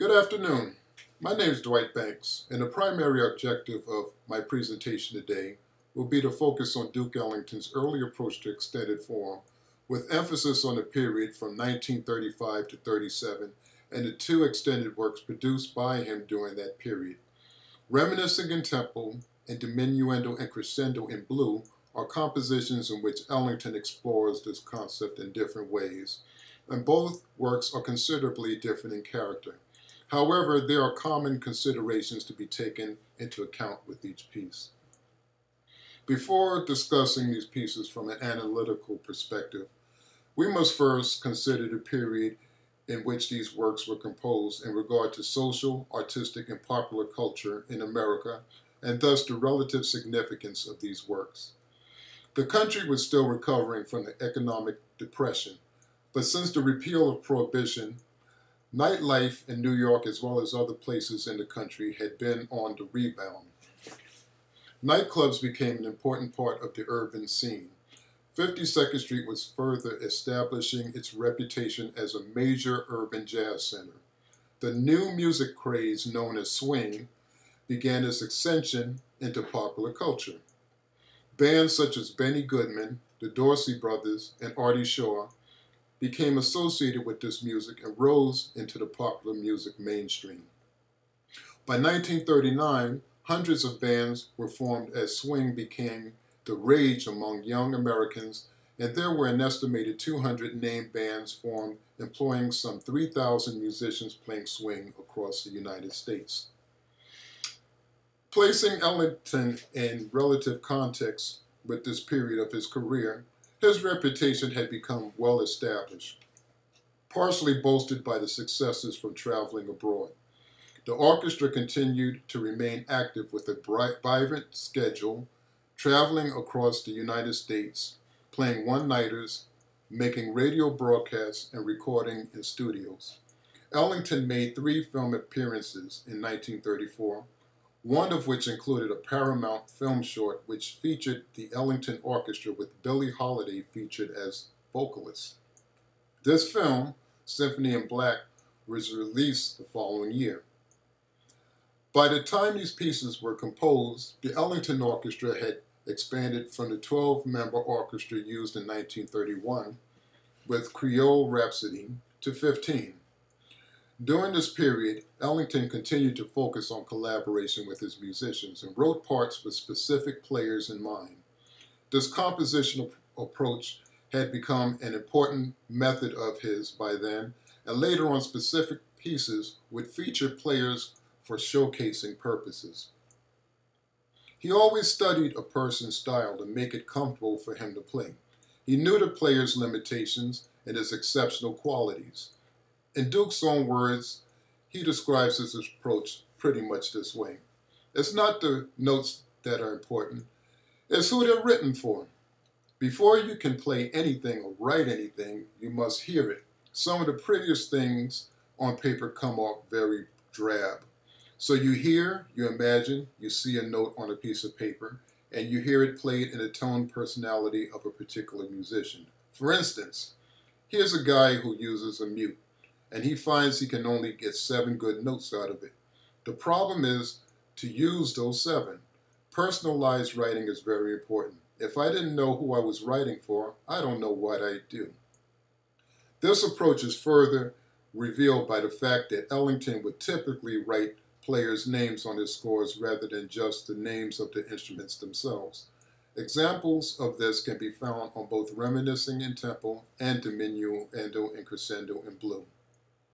Good afternoon. My name is Dwight Banks, and the primary objective of my presentation today will be to focus on Duke Ellington's early approach to extended form, with emphasis on the period from 1935 to 37 and the two extended works produced by him during that period. Reminiscing in Tempo and Diminuendo and Crescendo in Blue are compositions in which Ellington explores this concept in different ways, and both works are considerably different in character. However, there are common considerations to be taken into account with each piece. Before discussing these pieces from an analytical perspective, we must first consider the period in which these works were composed in regard to social, artistic, and popular culture in America, and thus the relative significance of these works. The country was still recovering from the economic depression, but since the repeal of Prohibition, nightlife in New York, as well as other places in the country, had been on the rebound. Nightclubs became an important part of the urban scene. 52nd Street was further establishing its reputation as a major urban jazz center. The new music craze known as swing began its ascension into popular culture. Bands such as Benny Goodman, the Dorsey Brothers, and Artie Shaw became associated with this music and rose into the popular music mainstream. By 1939, hundreds of bands were formed as swing became the rage among young Americans, and there were an estimated 200 named bands formed employing some 3,000 musicians playing swing across the United States. Placing Ellington in relative context with this period of his career, his reputation had become well established, partially bolstered by the successes from traveling abroad. The orchestra continued to remain active with a vibrant schedule, traveling across the United States, playing one-nighters, making radio broadcasts, and recording in studios. Ellington made 3 film appearances in 1934, one of which included a Paramount film short which featured the Ellington Orchestra with Billie Holiday featured as vocalist. This film, Symphony in Black, was released the following year. By the time these pieces were composed, the Ellington Orchestra had expanded from the 12-member orchestra used in 1931 with Creole Rhapsody to 15. During this period, Ellington continued to focus on collaboration with his musicians and wrote parts with specific players in mind. This compositional approach had become an important method of his by then, and later on specific pieces would feature players for showcasing purposes. He always studied a person's style to make it comfortable for him to play. He knew the player's limitations and his exceptional qualities. In Duke's own words, he describes his approach pretty much this way. It's not the notes that are important, it's who they're written for. Before you can play anything or write anything, you must hear it. Some of the prettiest things on paper come off very drab. So you hear, you imagine, you see a note on a piece of paper, and you hear it played in the tone personality of a particular musician. For instance, here's a guy who uses a mute, and he finds he can only get 7 good notes out of it. The problem is to use those 7. Personalized writing is very important. If I didn't know who I was writing for, I don't know what I'd do. This approach is further revealed by the fact that Ellington would typically write players' names on his scores rather than just the names of the instruments themselves. Examples of this can be found on both Reminiscing in Tempo and Diminuendo and Crescendo in Blue.